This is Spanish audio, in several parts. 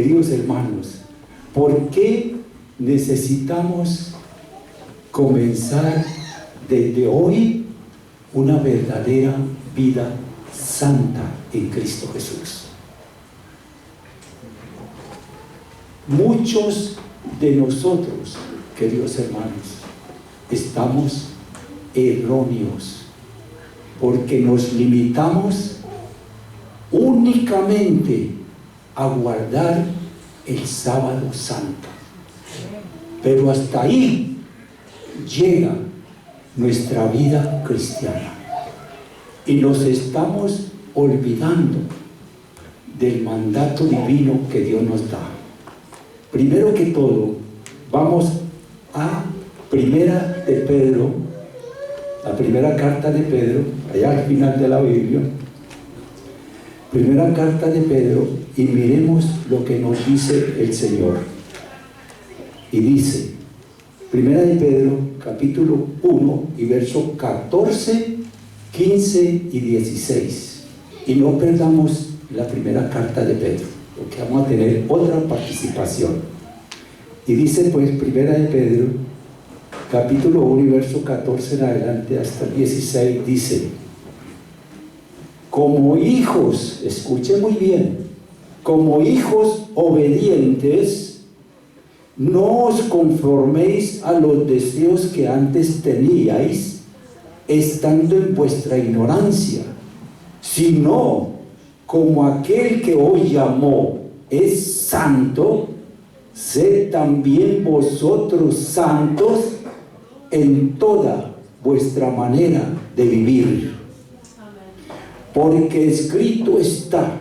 queridos hermanos, ¿por qué necesitamos comenzar desde hoy una verdadera vida santa en Cristo Jesús? Muchos de nosotros, queridos hermanos, estamos erróneos porque nos limitamos únicamente a guardar el sábado santo, pero hasta ahí llega nuestra vida cristiana y nos estamos olvidando del mandato divino que Dios nos da. Primero que todo, vamos a Primera de Pedro, la primera carta de Pedro, allá al final de la Biblia, primera carta de Pedro, y miremos lo que nos dice el Señor. Y dice, Primera de Pedro, capítulo 1 y verso 14, 15 y 16. Y no perdamos la primera carta de Pedro, porque vamos a tener otra participación. Y dice pues, Primera de Pedro, capítulo 1 y verso 14 en adelante hasta el 16, dice: como hijos, escuchen muy bien, como hijos obedientes, no os conforméis a los deseos que antes teníais, estando en vuestra ignorancia, sino como aquel que os llamó es santo, sed también vosotros santos en toda vuestra manera de vivir. Porque escrito está: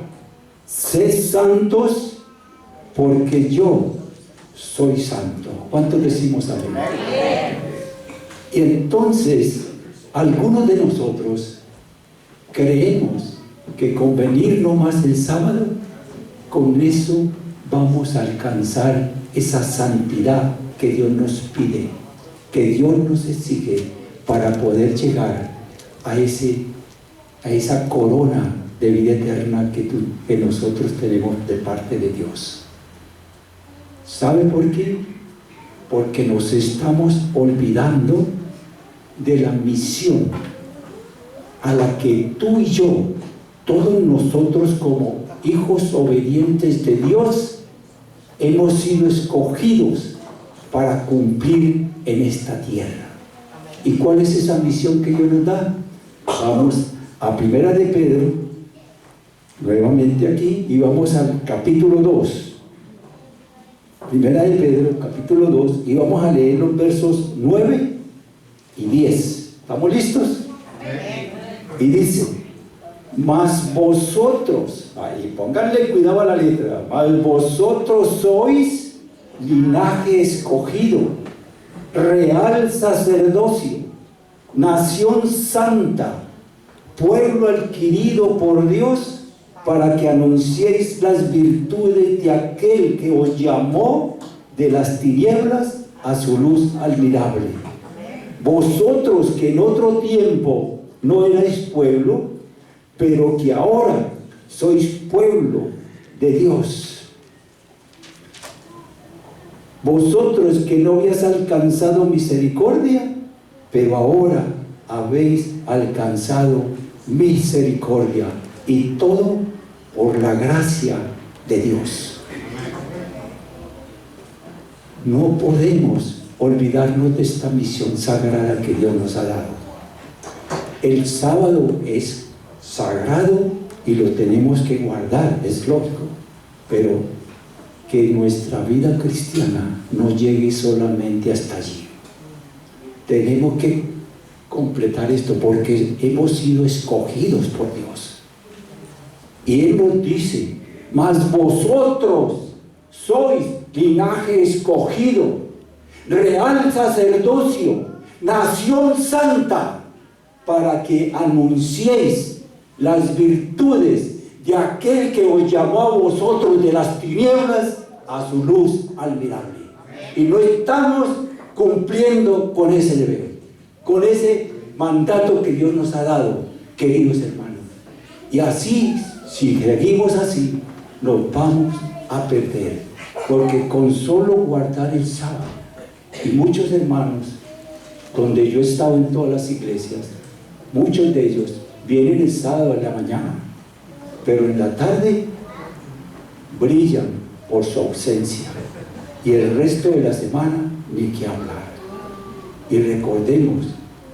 sed santos, porque yo soy santo. ¿Cuántos decimos amén? Y entonces, algunos de nosotros creemos que con venir nomás el sábado, con eso vamos a alcanzar esa santidad que Dios nos pide, que Dios nos exige para poder llegar a esa corona de vida eterna que nosotros tenemos de parte de Dios. ¿Sabe por qué? Porque nos estamos olvidando de la misión a la que tú y yo, todos nosotros como hijos obedientes de Dios, hemos sido escogidos para cumplir en esta tierra. ¿Y cuál es esa misión que Dios nos da? Vamos a Primera de Pedro, nuevamente aquí, y vamos al capítulo 2. Primera de Pedro, capítulo 2, y vamos a leer los versos 9 y 10. ¿Estamos listos? Y dice: mas vosotros, ahí pónganle cuidado a la letra, mas vosotros sois linaje escogido, real sacerdocio, nación santa, pueblo adquirido por Dios, para que anunciéis las virtudes de aquel que os llamó de las tinieblas a su luz admirable. Vosotros que en otro tiempo no erais pueblo, pero que ahora sois pueblo de Dios. Vosotros que no habéis alcanzado misericordia, pero ahora habéis alcanzado misericordia, y todo por la gracia de Dios. No podemos olvidarnos de esta misión sagrada que Dios nos ha dado. El sábado es sagrado y lo tenemos que guardar, es lógico, pero que nuestra vida cristiana no llegue solamente hasta allí. Tenemos que completar esto porque hemos sido escogidos por Dios. Y Él nos dice: mas vosotros sois linaje escogido, real sacerdocio, nación santa, para que anunciéis las virtudes de aquel que os llamó a vosotros de las tinieblas a su luz admirable. Y no estamos cumpliendo con ese deber, con ese mandato que Dios nos ha dado, queridos hermanos. Y así, si seguimos así, nos vamos a perder, porque con solo guardar el sábado, y muchos hermanos, donde yo he estado en todas las iglesias, muchos de ellos vienen el sábado en la mañana, pero en la tarde brillan por su ausencia, y el resto de la semana ni que hablar. Y recordemos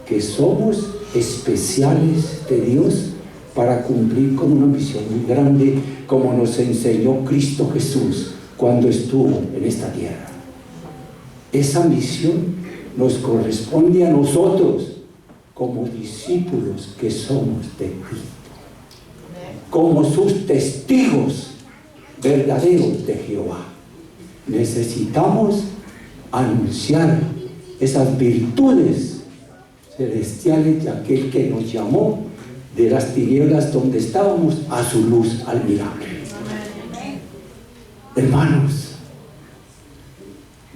que somos especiales de Dios para cumplir con una misión muy grande, como nos enseñó Cristo Jesús cuando estuvo en esta tierra. Esa misión nos corresponde a nosotros como discípulos que somos de Cristo, como sus testigos verdaderos de Jehová. Necesitamos anunciar esas virtudes celestiales de aquel que nos llamó de las tinieblas donde estábamos a su luz admirable. Hermanos,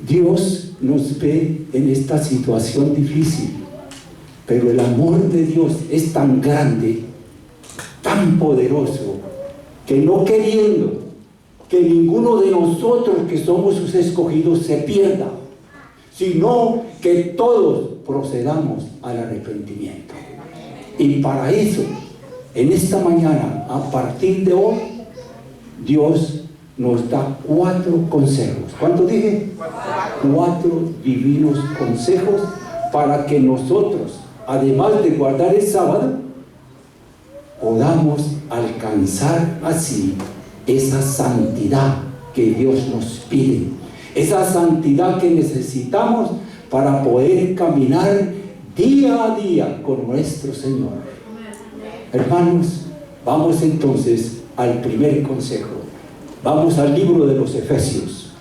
Dios nos ve en esta situación difícil, pero el amor de Dios es tan grande, tan poderoso, que no queriendo que ninguno de nosotros que somos sus escogidos se pierda, sino que todos procedamos al arrepentimiento. Y para eso, en esta mañana, a partir de hoy, Dios nos da 4 consejos. ¿Cuánto dije? 4 divinos consejos para que nosotros, además de guardar el sábado, podamos alcanzar así esa santidad que Dios nos pide, esa santidad que necesitamos para poder caminar día a día con nuestro Señor. Hermanos, vamos entonces al primer consejo. Vamos al libro de los Efesios.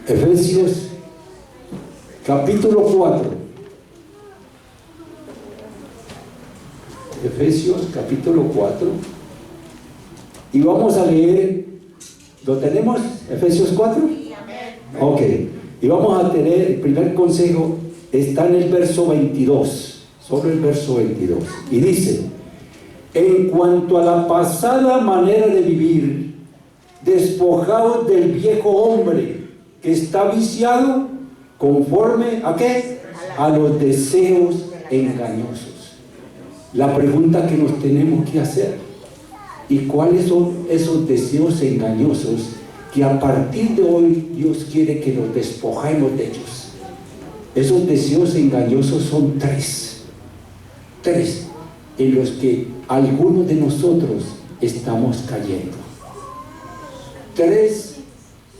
Efesios capítulo 4. Efesios capítulo 4. Y vamos a leer, ¿lo tenemos? Efesios 4. Ok. Y vamos a tener el primer consejo, está en el verso 22, solo el verso 22. Y dice: en cuanto a la pasada manera de vivir, despojaos del viejo hombre que está viciado conforme a ¿qué? A los deseos engañosos. La pregunta que nos tenemos que hacer: ¿y cuáles son esos deseos engañosos que a partir de hoy Dios quiere que nos despojemos de ellos? Esos deseos engañosos son 3 en los que algunos de nosotros estamos cayendo. 3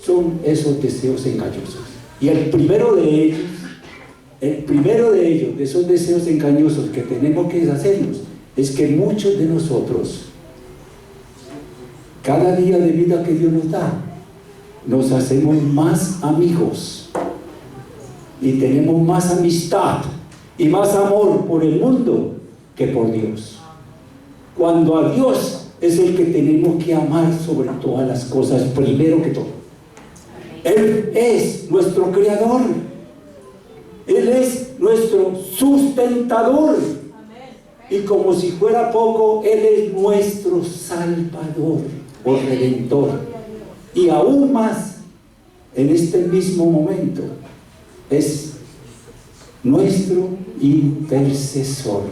son esos deseos engañosos. Y el primero de ellos, de esos deseos engañosos que tenemos que deshacernos, es que muchos de nosotros, cada día de vida que Dios nos da, nos hacemos más amigos y tenemos más amistad y más amor por el mundo que por Dios, cuando a Dios es el que tenemos que amar sobre todas las cosas, primero que todo. Él es nuestro creador, Él es nuestro sustentador, y como si fuera poco, Él es nuestro salvador o redentor, y aún más en este mismo momento es nuestro intercesor,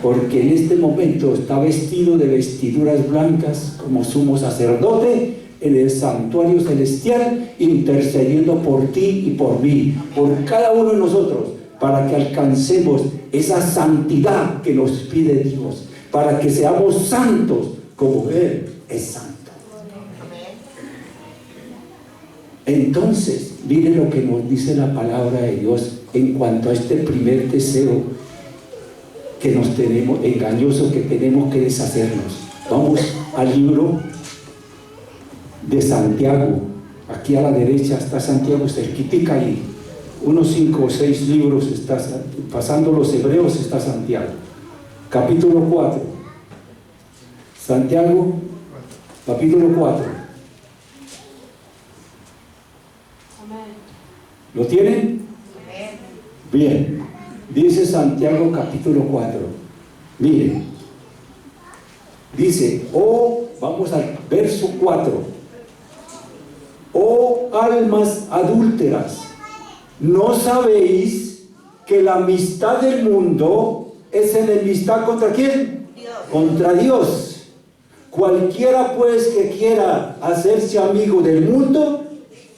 porque en este momento está vestido de vestiduras blancas como sumo sacerdote en el santuario celestial, intercediendo por ti y por mí, por cada uno de nosotros, para que alcancemos esa santidad que nos pide Dios, para que seamos santos como Él es santo. Entonces, mire lo que nos dice la palabra de Dios en cuanto a este primer deseo que nos tenemos, engañoso, que tenemos que deshacernos. Vamos al libro de Santiago. Aquí a la derecha está Santiago, cerquitica ahí. Unos 5 o 6 libros, está, pasando los hebreos, está Santiago. Capítulo 4. Santiago, capítulo 4. ¿Lo tienen? Bien. Dice Santiago capítulo 4. Miren. Dice, vamos al verso 4. almas adúlteras, ¿no sabéis que la amistad del mundo es enemistad contra quién? Dios. Contra Dios. Cualquiera pues que quiera hacerse amigo del mundo,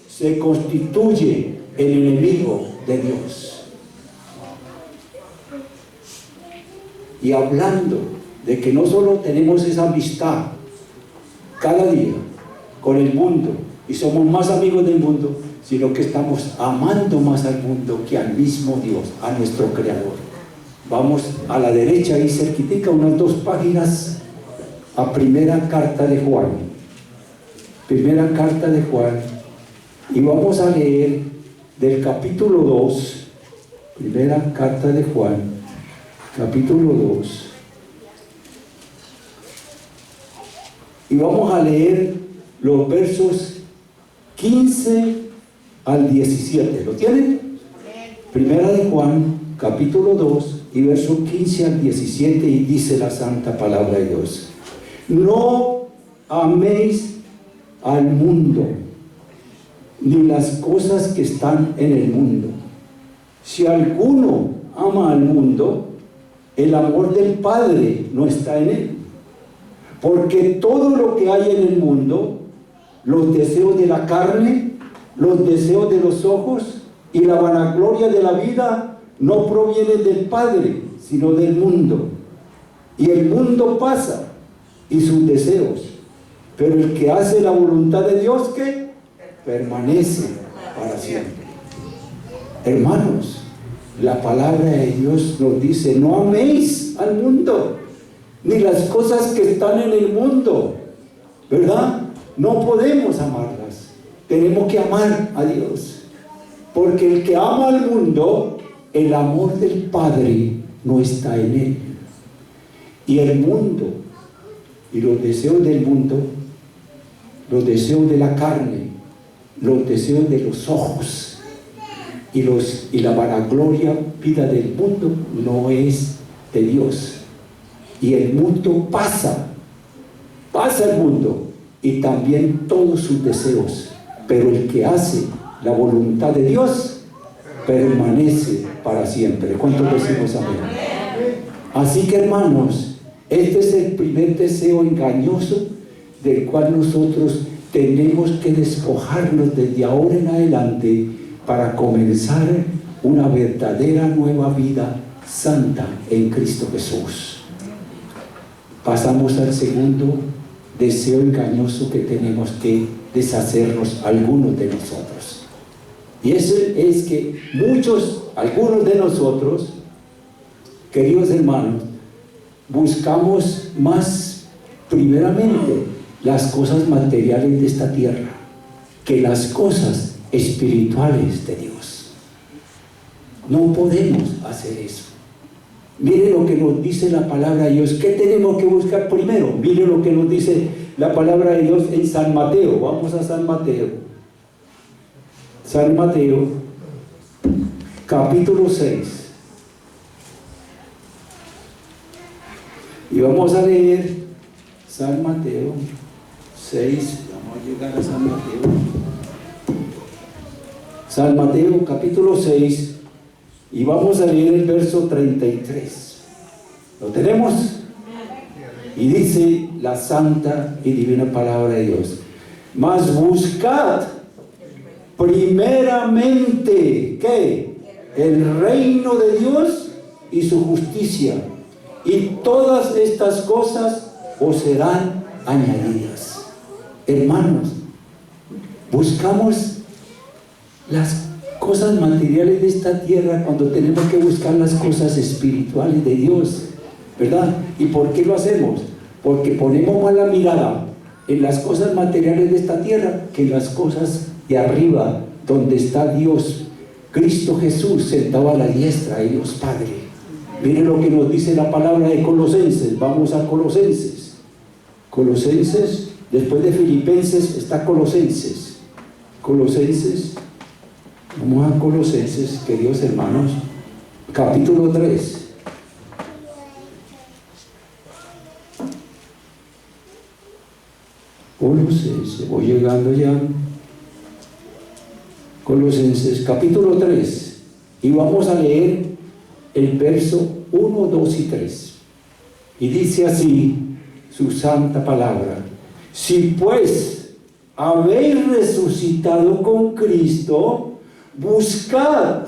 se constituye el enemigo de Dios. Y hablando de que no solo tenemos esa amistad cada día con el mundo y somos más amigos del mundo, sino que estamos amando más al mundo que al mismo Dios, a nuestro Creador. Vamos a la derecha y cerquitica, unas 2 páginas, a primera carta de Juan. Primera carta de Juan, y vamos a leer del capítulo 2, primera carta de Juan, capítulo 2, y vamos a leer los versos 15 al 17. ¿Lo tienen? Primera de Juan, capítulo 2, y verso 15 al 17, y dice la santa palabra de Dios: no améis al mundo, ni las cosas que están en el mundo. Si alguno ama al mundo, el amor del Padre no está en él. Porque todo lo que hay en el mundo, los deseos de la carne, los deseos de los ojos y la vanagloria de la vida, no provienen del Padre, sino del mundo. Y el mundo pasa, y sus deseos, pero el que hace la voluntad de Dios, ¿qué? Permanece para siempre. Hermanos, la palabra de Dios nos dice: no améis al mundo, ni las cosas que están en el mundo, ¿verdad? No podemos amarlas, tenemos que amar a Dios, porque el que ama al mundo, el amor del Padre no está en él. Y el mundo y los deseos del mundo, los deseos de la carne, los deseos de los ojos y la vanagloria vida del mundo no es de Dios. Y el mundo pasa el mundo y también todos sus deseos, pero el que hace la voluntad de Dios permanece para siempre. ¿Cuántos decimos amén? Así que, hermanos, este es el primer deseo engañoso del cual nosotros tenemos que despojarnos desde ahora en adelante para comenzar una verdadera nueva vida santa en Cristo Jesús. Pasamos al segundo deseo engañoso que tenemos que deshacernos algunos de nosotros. Y ese es que algunos de nosotros, queridos hermanos, buscamos más primeramente las cosas materiales de esta tierra que las cosas espirituales de Dios. No podemos hacer eso. Mire lo que nos dice la palabra de Dios. ¿Qué tenemos que buscar primero? Mire lo que nos dice la palabra de Dios en San Mateo. Vamos a San Mateo. San Mateo, capítulo 6. Y vamos a leer San Mateo 6. Vamos a llegar a San Mateo. San Mateo, capítulo 6. Y vamos a leer el verso 33. ¿Lo tenemos? Y dice la santa y divina palabra de Dios: mas buscad primeramente, ¿qué? El reino de Dios y su justicia, y todas estas cosas os serán añadidas. Hermanos, buscamos las cosas materiales de esta tierra cuando tenemos que buscar las cosas espirituales de Dios, ¿verdad? ¿Y por qué lo hacemos? Porque ponemos más la mirada en las cosas materiales de esta tierra que en las cosas de arriba, donde está Dios, Cristo Jesús, sentado a la diestra de Dios Padre. Miren lo que nos dice la palabra de Colosenses. Vamos a Colosenses. Colosenses, después de Filipenses está Colosenses. Colosenses. Vamos a Colosenses, queridos hermanos, capítulo 3. Colosenses, voy llegando ya. Colosenses capítulo 3, y vamos a leer el verso 1, 2 y 3. Y dice así su santa palabra: si pues habéis resucitado con Cristo, buscad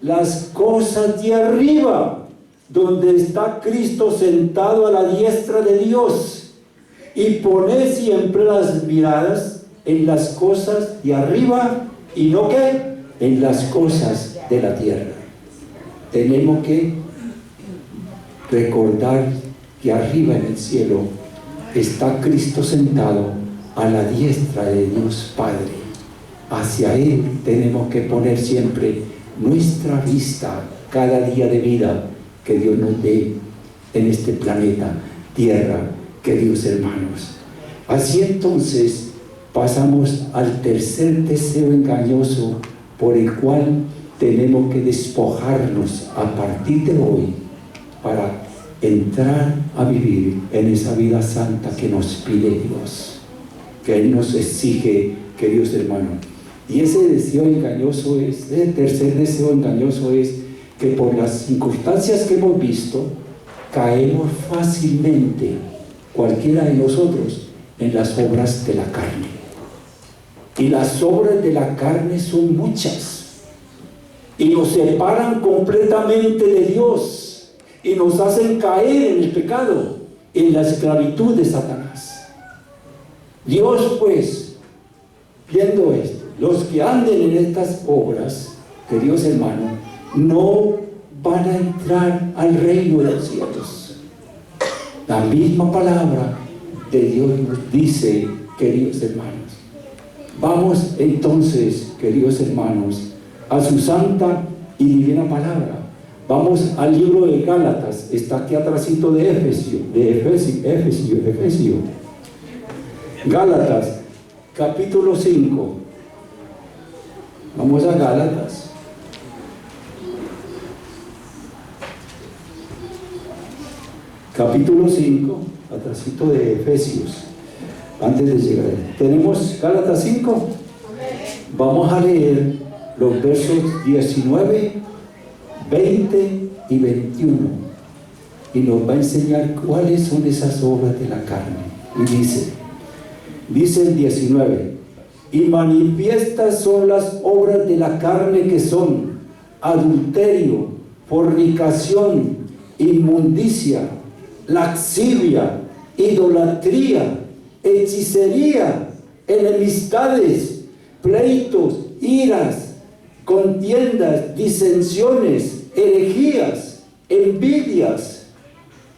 las cosas de arriba, donde está Cristo sentado a la diestra de Dios, y poned siempre las miradas en las cosas de arriba, y no que en las cosas de la tierra. Tenemos que recordar que arriba en el cielo está Cristo sentado a la diestra de Dios Padre. Hacia Él tenemos que poner siempre nuestra vista cada día de vida que Dios nos dé en este planeta Tierra, queridos hermanos. Así entonces pasamos al tercer deseo engañoso por el cual tenemos que despojarnos a partir de hoy para entrar a vivir en esa vida santa que nos pide Dios, que Él nos exige, queridos hermanos. Y ese deseo engañoso es, el tercer deseo engañoso es que por las circunstancias que hemos visto, caemos fácilmente, cualquiera de nosotros, en las obras de la carne. Y las obras de la carne son muchas, y nos separan completamente de Dios, y nos hacen caer en el pecado, en la esclavitud de Satanás. Dios, pues, viendo esto, los que anden en estas obras, queridos hermanos, no van a entrar al reino de los cielos. La misma palabra de Dios nos dice, queridos hermanos. Vamos entonces, queridos hermanos, a su santa y divina palabra. Vamos al libro de Gálatas, está aquí atrásito de Efesio. Gálatas, capítulo 5. Vamos a Gálatas. Capítulo 5, atrásito de Efesios. Antes de llegar, ¿tenemos Gálatas 5? Vamos a leer los versos 19, 20 y 21. Y nos va a enseñar cuáles son esas obras de la carne. Y dice el 19: y manifiestas son las obras de la carne, que son adulterio, fornicación, inmundicia, lascivia, idolatría, hechicería, enemistades, pleitos, iras, contiendas, disensiones, herejías, envidias,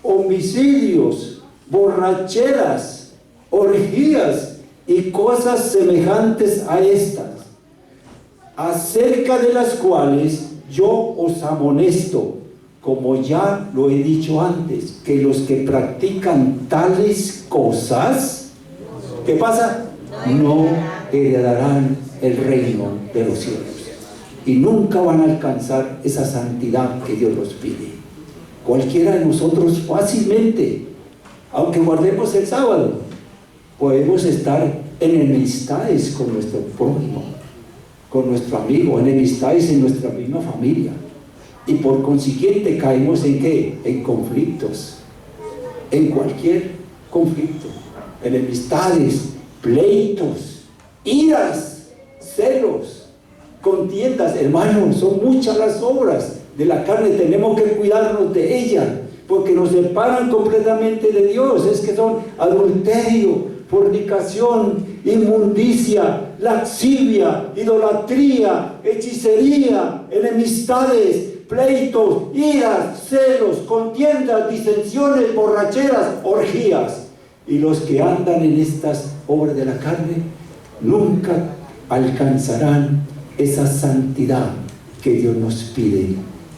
homicidios, borracheras, orgías y cosas semejantes a estas, acerca de las cuales yo os amonesto, como ya lo he dicho antes, que los que practican tales cosas, ¿qué pasa? No heredarán el reino de los cielos, y nunca van a alcanzar esa santidad que Dios nos pide. Cualquiera de nosotros fácilmente, aunque guardemos el sábado, podemos estar en enemistades con nuestro prójimo, con nuestro amigo, enemistades en nuestra misma familia, y por consiguiente caemos ¿en qué? En conflictos, en cualquier conflicto, enemistades, pleitos, iras, celos, contiendas. Hermanos, son muchas las obras de la carne, tenemos que cuidarnos de ellas, porque nos separan completamente de Dios. Es que son adulterio, fornicación, inmundicia, lascivia, idolatría, hechicería, enemistades, pleitos, iras, celos, contiendas, disensiones, borracheras, orgías. Y los que andan en estas obras de la carne nunca alcanzarán esa santidad que Dios nos pide,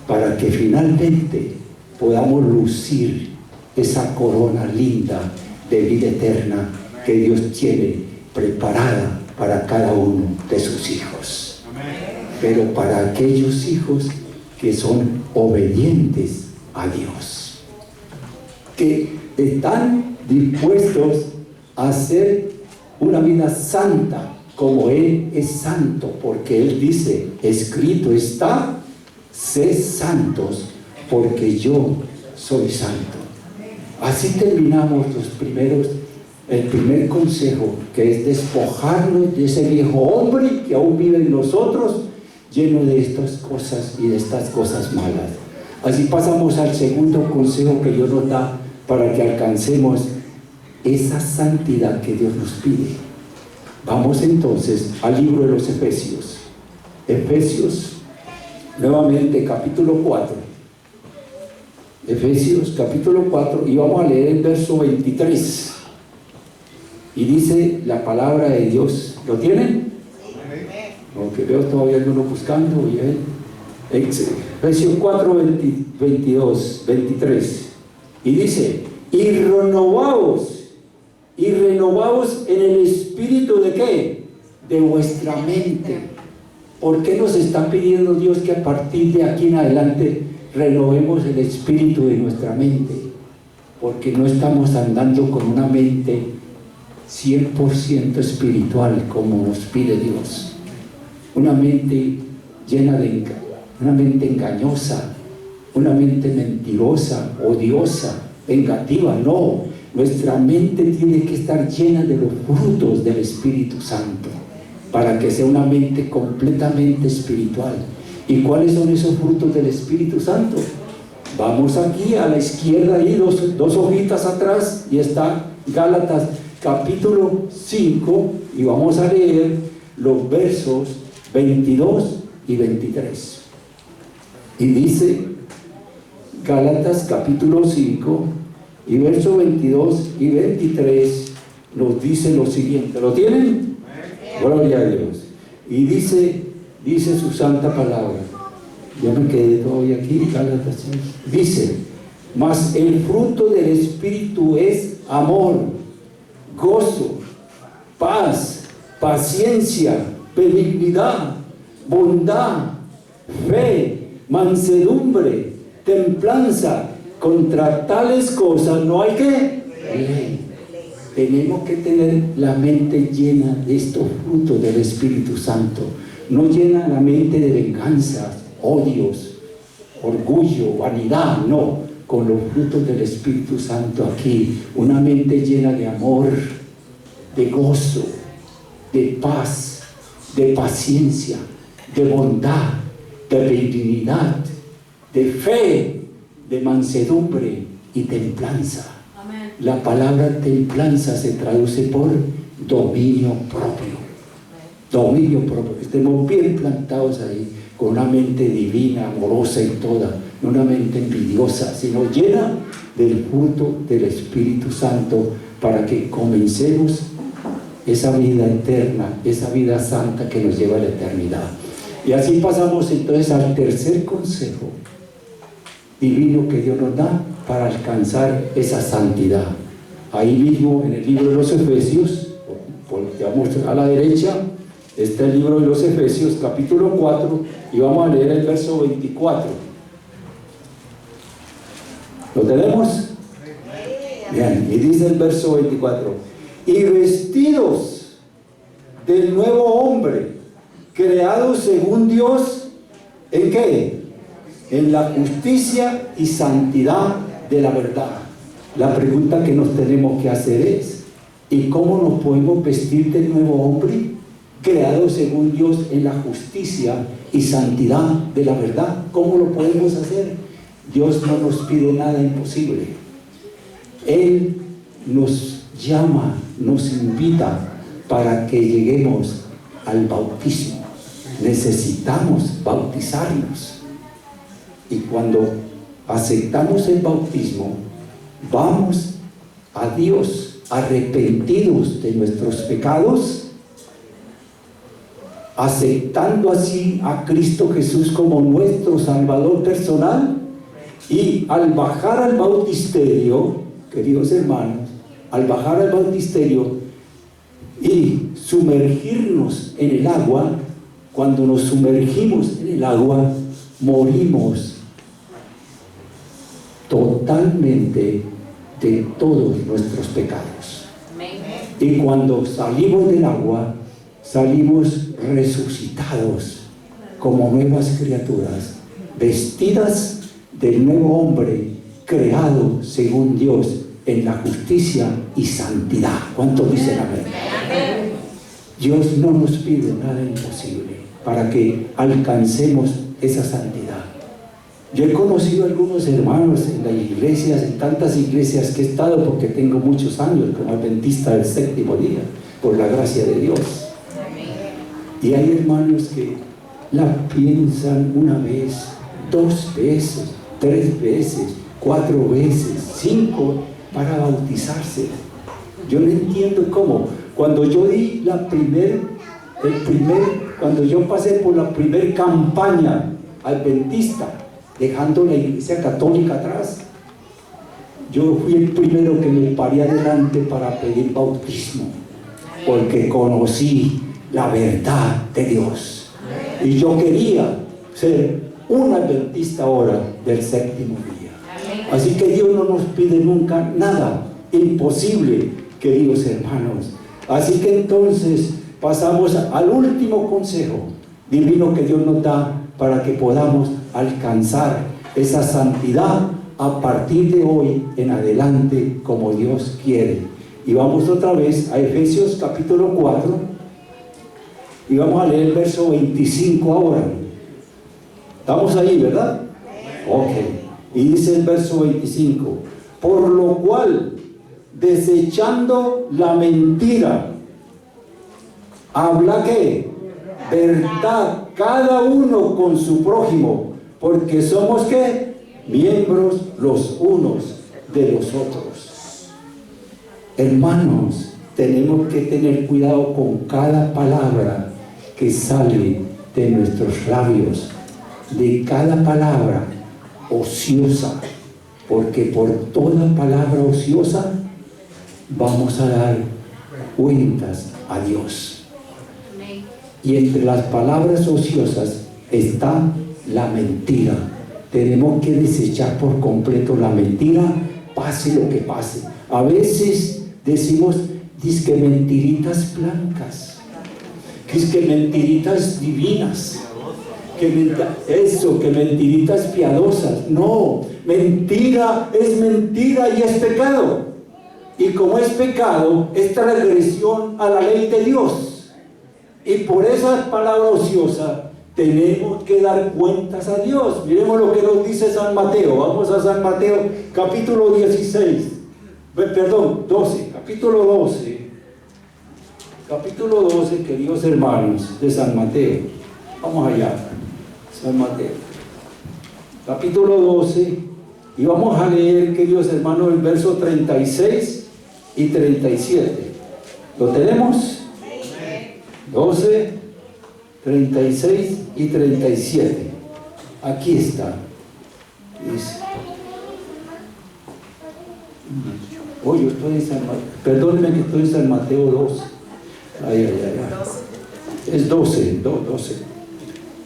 para que finalmente podamos lucir esa corona linda de vida eterna que Dios tiene preparada para cada uno de sus hijos. Pero para aquellos hijos que son obedientes a Dios, que están dispuestos a hacer una vida santa como Él es santo, porque Él dice, escrito está, sed santos, porque yo soy santo. Así terminamos el primer consejo, que es despojarnos de ese viejo hombre que aún vive en nosotros, lleno de estas cosas y de estas cosas malas. Así pasamos al segundo consejo que Dios nos da para que alcancemos esa santidad que Dios nos pide. Vamos entonces al libro de los Efesios. Efesios, nuevamente capítulo 4. Efesios capítulo 4, y vamos a leer el verso 23. Y dice la palabra de Dios. ¿Lo tienen? Aunque veo todavía algunos buscando. Efesios 4, 22, 23. Y dice, y renovaos en el espíritu de ¿qué? De vuestra mente. ¿Por qué nos está pidiendo Dios que a partir de aquí en adelante renovemos el espíritu de nuestra mente? Porque no estamos andando con una mente 100% espiritual como nos pide Dios. Una mente una mente engañosa, una mente mentirosa, odiosa, vengativa. No, nuestra mente tiene que estar llena de los frutos del Espíritu Santo para que sea una mente completamente espiritual. ¿Y cuáles son esos frutos del Espíritu Santo? Vamos aquí a la izquierda, ahí dos hojitas atrás, y está Gálatas capítulo 5, y vamos a leer los versos 22 y 23. Y dice Gálatas capítulo 5 y versos 22 y 23, nos dice lo siguiente. ¿Lo tienen? Gloria a Dios. Y dice su santa palabra. Yo me quedé todavía aquí, Gálatas 5. Dice, mas el fruto del Espíritu es amor, gozo, paz, paciencia, benignidad, bondad, fe, mansedumbre, templanza. Contra tales cosas no hay que ley. Tenemos que tener la mente llena de estos frutos del Espíritu Santo. No llena la mente de venganzas, odios, orgullo, vanidad. No, con los frutos del Espíritu Santo aquí. Una mente llena de amor, de gozo, de paz, de paciencia, de bondad, de benignidad, de fe, de mansedumbre y templanza. Amén. La palabra templanza se traduce por dominio propio. Dominio propio. Estemos bien plantados ahí, con una mente divina, amorosa y toda, no una mente envidiosa, sino llena del fruto del Espíritu Santo, para que comencemos esa vida eterna, esa vida santa que nos lleva a la eternidad. Y así pasamos entonces al tercer consejo divino que Dios nos da para alcanzar esa santidad. Ahí mismo en el libro de los Efesios, volteamos a la derecha, está el libro de los Efesios capítulo 4, y vamos a leer el verso 24. ¿Lo tenemos? Bien, y dice el verso 24, y vestidos del nuevo hombre, creado según Dios, ¿en qué? En la justicia y santidad de la verdad. La pregunta que nos tenemos que hacer es, ¿y cómo nos podemos vestir del nuevo hombre? Creado según Dios en la justicia y santidad de la verdad. ¿Cómo lo podemos hacer? Dios no nos pide nada imposible. Él nos llama, nos invita para que lleguemos al bautismo. Necesitamos bautizarnos. Y cuando aceptamos el bautismo, vamos a Dios arrepentidos de nuestros pecados, aceptando así a Cristo Jesús como nuestro Salvador personal. Y al bajar al bautisterio, queridos hermanos, al bajar al bautisterio y sumergirnos en el agua, cuando nos sumergimos en el agua, morimos totalmente de todos nuestros pecados. Y cuando salimos del agua, salimos resucitados como nuevas criaturas, vestidas del nuevo hombre, creado según Dios en la justicia y santidad. ¿Cuántos dicen amén? Dios no nos pide nada imposible para que alcancemos esa santidad. Yo he conocido a algunos hermanos en las iglesias, en tantas iglesias que he estado, porque tengo muchos años como adventista del séptimo día, por la gracia de Dios. Y hay hermanos que la piensan una vez, 2 veces, 3 veces, 4 veces, 5 para bautizarse. Yo no entiendo cómo. Cuando yo di cuando yo pasé por la primer campaña adventista, dejando la iglesia católica atrás, yo fui el primero que me paré adelante para pedir bautismo, porque conocí la verdad de Dios. Y yo quería ser un adventista ahora del séptimo día. Así que Dios no nos pide nunca nada imposible, queridos hermanos. Así que entonces pasamos al último consejo divino que Dios nos da para que podamos alcanzar esa santidad a partir de hoy en adelante como Dios quiere. Y vamos otra vez a Efesios capítulo 4 y vamos a leer el verso 25 ahora. Estamos ahí, ¿verdad? Ok. Y dice el verso 25: por lo cual, desechando la mentira, habla ¿qué? Verdad, cada uno con su prójimo, porque somos ¿qué? Miembros los unos de los otros. Hermanos, tenemos que tener cuidado con cada palabra que sale de nuestros labios, de cada palabra ociosa, porque por toda palabra ociosa vamos a dar cuentas a Dios. Y entre las palabras ociosas está la mentira. Tenemos que desechar por completo la mentira, pase lo que pase. A veces decimos, dizque mentiritas blancas, dizque mentiritas divinas, que mentiritas piadosas. No, mentira es mentira y es pecado. Y como es pecado, es transgresión a la ley de Dios. Y por esa palabra ociosa tenemos que dar cuentas a Dios. Miremos lo que nos dice San Mateo. Vamos a San Mateo capítulo 12, capítulo 12. Capítulo 12, queridos hermanos, de San Mateo. Vamos allá, San Mateo. Capítulo 12, y vamos a leer, queridos hermanos, el verso 36 y 37. ¿Lo tenemos? 12, 36 y 37. Aquí está. Yo estoy en San Mateo. Perdónenme que estoy en San Mateo 2. Ay. Es 12.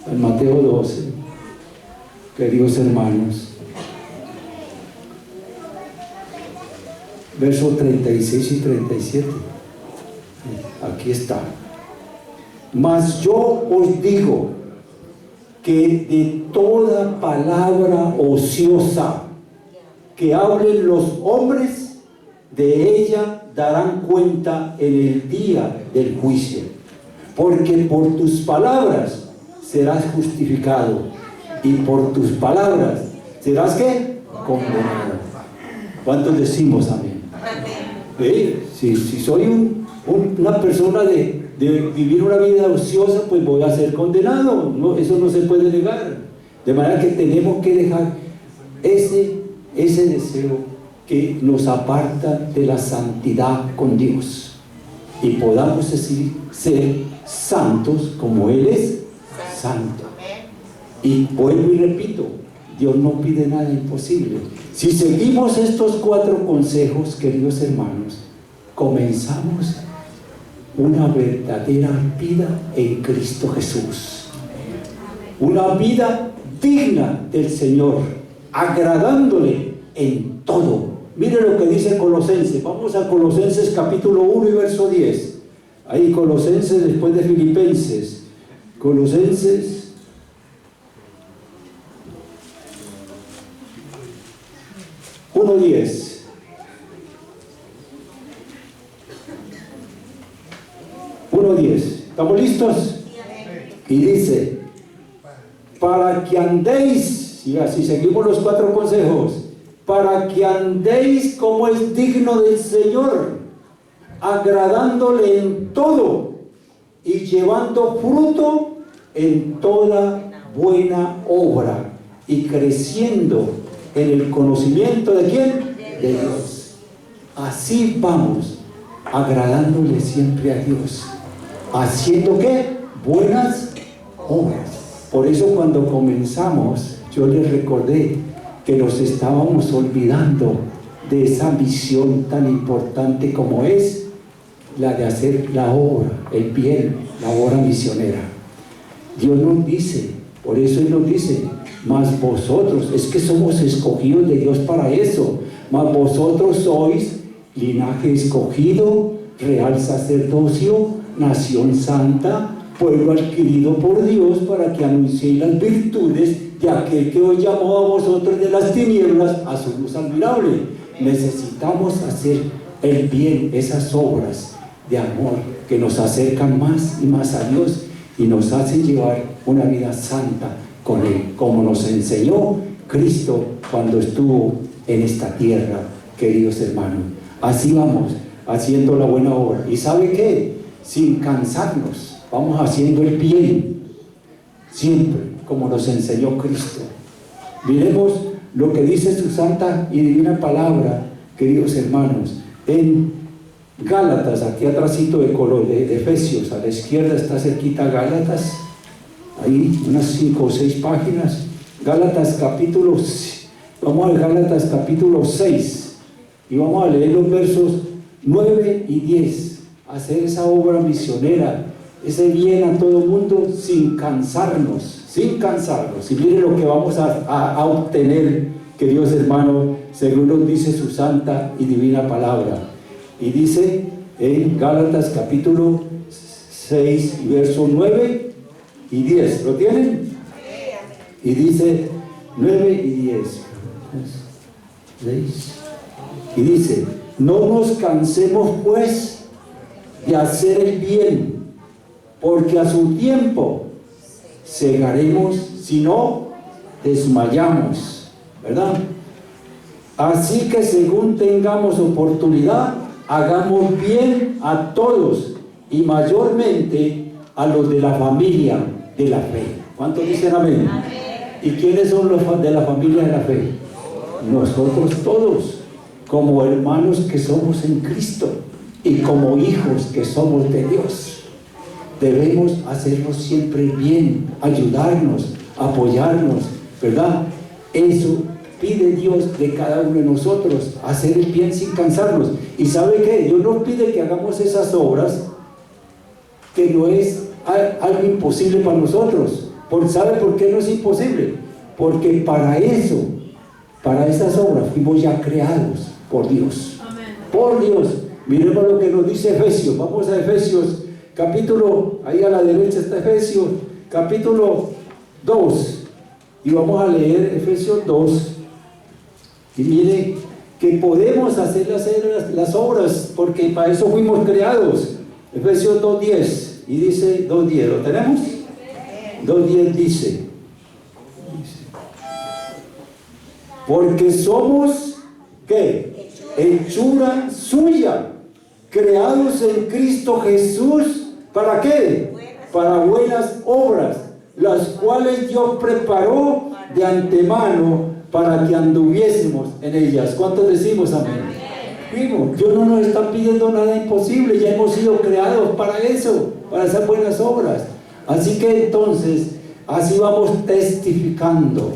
San Mateo 12. Queridos hermanos. Versos 36 y 37. Aquí está. Mas yo os digo que de toda palabra ociosa que hablen los hombres, de ella darán cuenta en el día del juicio. Porque por tus palabras serás justificado, y por tus palabras serás ¿qué? Condenado. ¿Cuántos decimos amén? Si soy una persona de vivir una vida ociosa, pues voy a ser condenado. No, eso no se puede negar. De manera que tenemos que dejar ese deseo que nos aparta de la santidad con Dios, y podamos ser santos como Él es santo. Y vuelvo y repito, Dios no pide nada imposible. Si seguimos estos 4 consejos, queridos hermanos, comenzamos una verdadera vida en Cristo Jesús, una vida digna del Señor, agradándole en todo. Mire lo que dice Colosenses. Vamos a Colosenses capítulo 1 y verso 10. Ahí Colosenses después de Filipenses. Colosenses 1:10. ¿Estamos listos? Y dice, para que andéis, y así seguimos los 4 consejos, para que andéis como es digno del Señor, agradándole en todo y llevando fruto en toda buena obra y creciendo en el conocimiento ¿de quién? De Dios. Así vamos, agradándole siempre a Dios. ¿Haciendo qué? Buenas obras. Por eso cuando comenzamos, yo les recordé que nos estábamos olvidando de esa misión tan importante como es la de hacer la obra, el bien, la obra misionera. Dios nos dice, por eso Él nos dice, mas vosotros, es que somos escogidos de Dios para eso, mas vosotros sois linaje escogido, real sacerdocio, nación santa, pueblo adquirido por Dios, para que anunciéis las virtudes de aquel que os llamó a vosotros de las tinieblas a su luz admirable. Necesitamos hacer el bien, esas obras de amor que nos acercan más y más a Dios y nos hacen llevar una vida santa con Él, como nos enseñó Cristo cuando estuvo en esta tierra, queridos hermanos. Así vamos, haciendo la buena obra. ¿Y sabe qué? Sin cansarnos, vamos haciendo el bien, siempre, como nos enseñó Cristo. Miremos lo que dice su santa y divina palabra, queridos hermanos, en Gálatas, aquí atrásito de Efesios, a la izquierda está cerquita Gálatas, ahí unas 5 o 6 páginas. Gálatas capítulo, vamos al Gálatas capítulo 6 y vamos a leer los versos 9 y 10. Hacer esa obra misionera, ese bien a todo el mundo sin cansarnos. Y mire lo que vamos a obtener, queridos hermanos, según nos dice su santa y divina palabra. Y dice en Gálatas capítulo 6, verso 9 y 10. ¿Lo tienen? Y dice 9 y 10. Y dice, no nos cansemos pues de hacer el bien, porque a su tiempo segaremos si no desmayamos, ¿verdad? Así que según tengamos oportunidad, hagamos bien a todos y mayormente a los de la familia de la fe. ¿Cuántos dicen amén? Amén. ¿Y quiénes son los de la familia de la fe? Nosotros todos, como hermanos que somos en Cristo y como hijos que somos de Dios. Debemos hacerlo siempre bien, ayudarnos, apoyarnos, ¿verdad? Eso pide Dios de cada uno de nosotros, hacer el bien sin cansarnos. ¿Y sabe qué? Dios nos pide que hagamos esas obras, que no es algo imposible para nosotros. ¿Sabe por qué no es imposible? Porque para eso, para esas obras fuimos ya creados por Dios. Amén. Por Dios. Miremos lo que nos dice Efesios. Vamos a Efesios capítulo, ahí a la derecha está Efesios capítulo 2 y vamos a leer Efesios 2 y mire que podemos hacer las obras porque para eso fuimos creados. Efesios 2:10 y dice 2:10, ¿lo tenemos? 2:10 dice, porque somos ¿qué? Hechura suya, creados en Cristo Jesús. ¿Para qué? Para buenas obras, las cuales Dios preparó de antemano para que anduviésemos en ellas. ¿Cuántos decimos amén? Amén. Dios no nos está pidiendo nada imposible, ya hemos sido creados para eso, para hacer buenas obras. Así que entonces, así vamos testificando,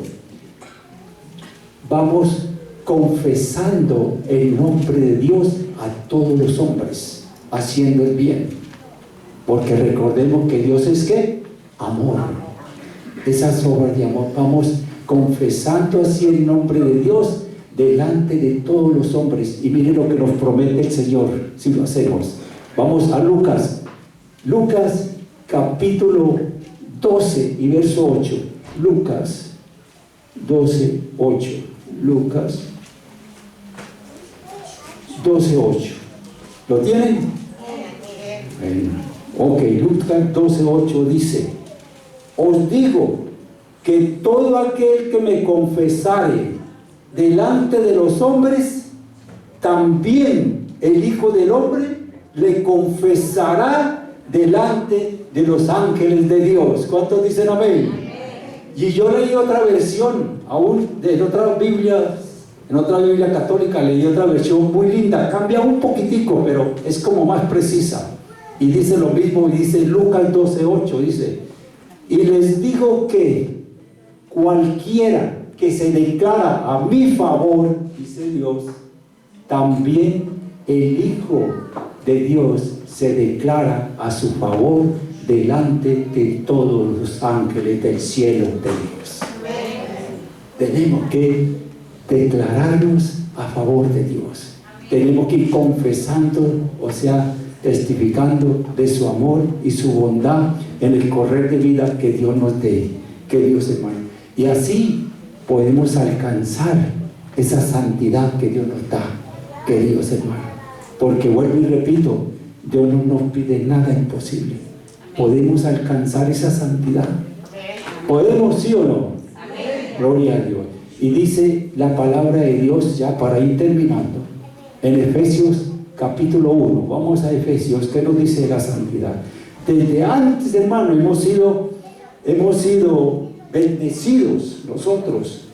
vamos confesando el nombre de Dios a todos los hombres, haciendo el bien. Porque recordemos que Dios es ¿qué? Amor. Esas obras de amor vamos confesando así el nombre de Dios delante de todos los hombres. Y miren lo que nos promete el Señor si lo hacemos. Vamos a Lucas Lucas capítulo 12 y verso 8. Lucas 12, 8. Lucas 12, 8. ¿Lo tienen? Ok, Lucas 12, 8 dice: os digo que todo aquel que me confesare delante de los hombres, también el Hijo del Hombre le confesará delante de los ángeles de Dios. ¿Cuántos dicen amén? Y yo leí otra versión, aún en otra Biblia católica, leí otra versión muy linda, cambia un poquitico, pero es como más precisa. Y dice lo mismo, y dice Lucas 12:8, dice: y les digo que cualquiera que se declara a mi favor, dice Dios, también el Hijo de Dios se declara a su favor delante de todos los ángeles del cielo de Dios. Tenemos que declararnos a favor de Dios. Tenemos que ir confesando, o sea, testificando de su amor y su bondad en el correr de vida que Dios nos dé, que Dios, hermano. Y así podemos alcanzar esa santidad que Dios nos da, queridos hermanos. Porque vuelvo y repito, Dios no nos pide nada imposible. Podemos alcanzar esa santidad. ¿Podemos, sí o no? Gloria a Dios. Y dice la palabra de Dios, ya para ir terminando, en Efesios capítulo 1. Vamos a Efesios. ¿Qué nos dice la santidad? Desde antes, hermano, hemos sido bendecidos nosotros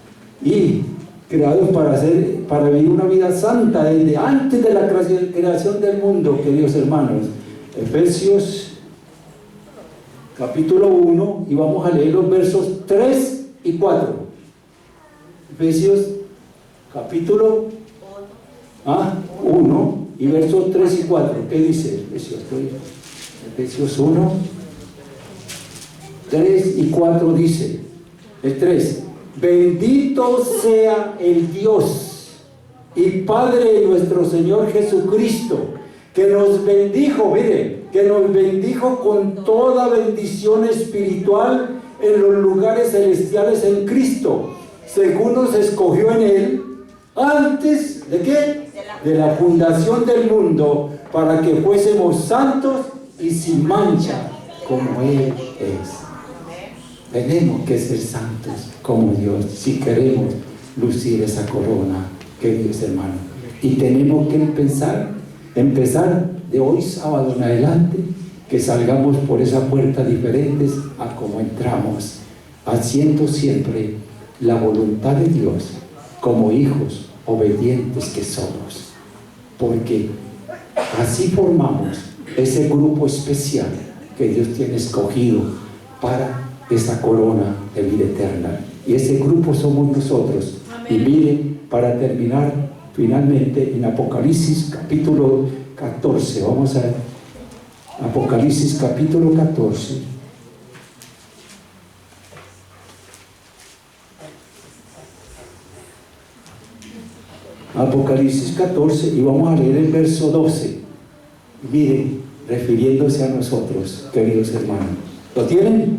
y creados para vivir una vida santa desde antes de la creación del mundo, queridos hermanos. Efesios capítulo 1, y vamos a leer los versos 3 y 4. Efesios capítulo 1 y versos 3 y 4. ¿Qué dice Efesios 1, 3 y 4 dice, el 3: bendito sea el Dios y Padre de nuestro Señor Jesucristo, que nos bendijo, mire, que nos bendijo con toda bendición espiritual en los lugares celestiales en Cristo, según nos escogió en Él antes ¿de qué? De la fundación del mundo, para que fuésemos santos y sin mancha, como Él es. Tenemos que ser santos como Dios si queremos lucir esa corona, queridos hermanos. Y tenemos que empezar de hoy sábado en adelante, que salgamos por esa puerta diferentes a como entramos, haciendo siempre la voluntad de Dios como hijos obedientes que somos, porque así formamos ese grupo especial que Dios tiene escogido para esa corona de vida eterna. Y ese grupo somos nosotros. Amén. Y miren, para terminar finalmente en Apocalipsis capítulo 14, vamos a ver Apocalipsis capítulo 14. Apocalipsis 14, y vamos a leer el verso 12. Miren, refiriéndose a nosotros, queridos hermanos. ¿Lo tienen?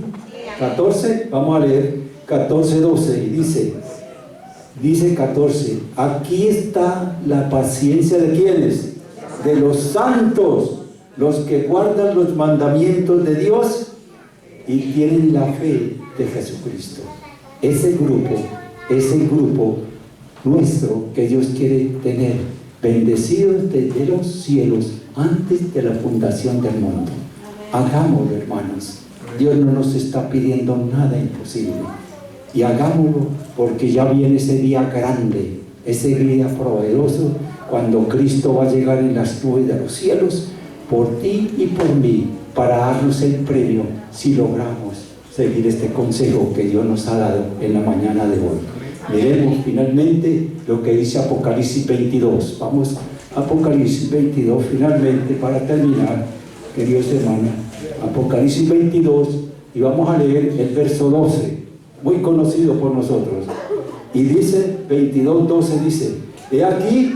14, vamos a leer 14, 12, y dice 14: aquí está la paciencia de ¿quiénes? De los santos, los que guardan los mandamientos de Dios y tienen la fe de Jesucristo. Ese grupo nuestro que Dios quiere tener, bendecidos desde los cielos antes de la fundación del mundo. Hagámoslo, hermanos. Dios no nos está pidiendo nada imposible, y hagámoslo porque ya viene ese día grande, ese día provechoso, cuando Cristo va a llegar en las nubes de los cielos por ti y por mí, para darnos el premio si logramos seguir este consejo que Dios nos ha dado en la mañana de hoy. Leemos finalmente lo que dice Apocalipsis 22. Vamos a Apocalipsis 22 finalmente para terminar, queridos hermanos. Apocalipsis 22, y vamos a leer el verso 12, muy conocido por nosotros. Y dice, 22, 12 dice: he aquí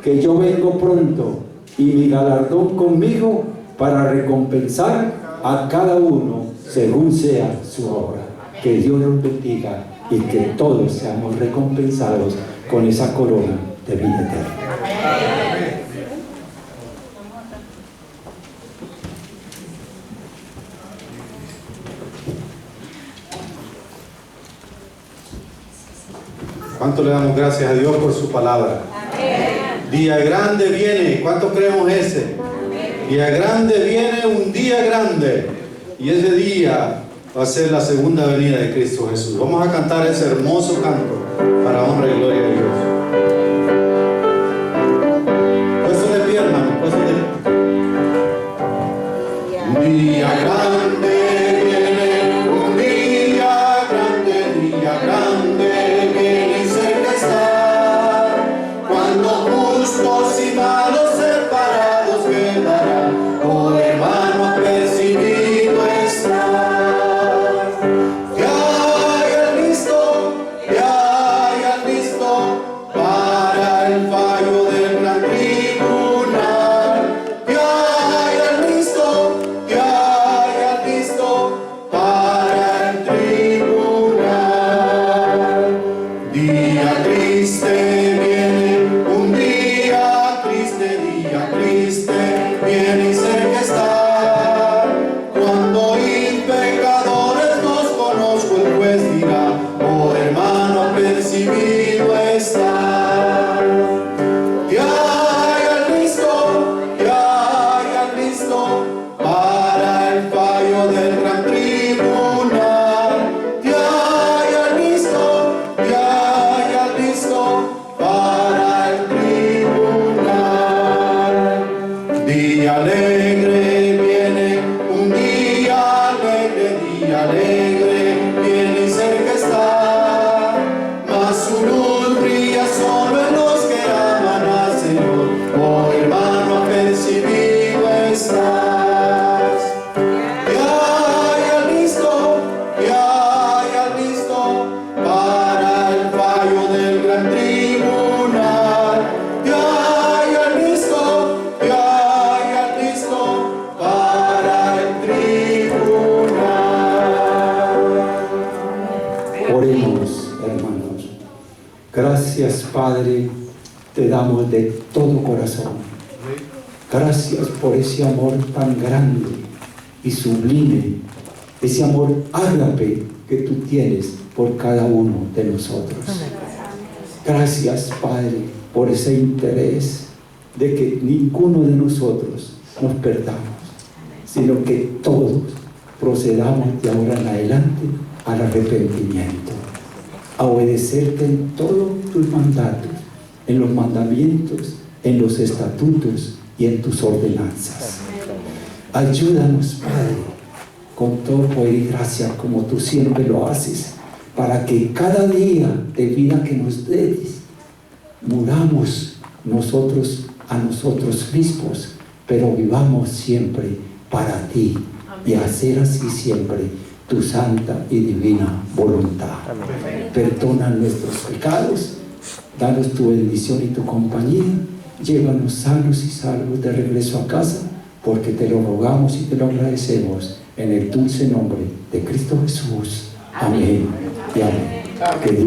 que yo vengo pronto, y mi galardón conmigo, para recompensar a cada uno según sea su obra. Que Dios nos bendiga y que todos seamos recompensados con esa corona de vida eterna. ¿Cuánto le damos gracias a Dios por su palabra? Amén. Día grande viene. ¿Cuánto creemos ese? Amén. Día grande viene, un día grande. Y ese día va a ser la segunda venida de Cristo Jesús. Vamos a cantar ese hermoso canto para honra y gloria a Dios. Puesto de pie, hermano. Puesto de pie. Día grande viene, un día grande, día grande. Justos y malos separados quedarán, oh hermano, apercibido estás. Que hayan listo para el fallo del gran tribunal. Que hayan listo para el tribunal. Día triste viene y cerca está, cuando impecadores nos conozco, el juez dirá, oh hermano, apercibido está. Que hayan listo para el fallo del gran tribunal. Que hayan listo para el tribunal. Día alegre viene, un día alegre viene y cerca está, mas su luz brilla solo en los que aman al Señor, oh hermano, apercibido estás. Que hayan listo para el fallo del gran tribunal. Que hayan listo para el tribunal. Oremos, hermanos. Gracias, Padre, te damos de todo corazón. Gracias por ese amor tan grande y sublime, ese amor ágape que tú tienes por cada uno de nosotros. Gracias, Padre, por ese interés de que ninguno de nosotros nos perdamos, sino que todos procedamos de ahora en adelante al arrepentimiento, a obedecerte en todos tus mandatos, en los mandamientos, en los estatutos y en tus ordenanzas. Ayúdanos, Padre, con todo poder y gracia, como tú siempre lo haces, para que cada día de vida que nos des, muramos nosotros a nosotros mismos, pero vivamos siempre para ti. Amén. Y hacer así siempre tu santa y divina voluntad. Amén. Perdona nuestros pecados, danos tu bendición y tu compañía, llévanos sanos y salvos de regreso a casa, porque te lo rogamos y te lo agradecemos en el dulce nombre de Cristo Jesús. Amén y amén. Que Dios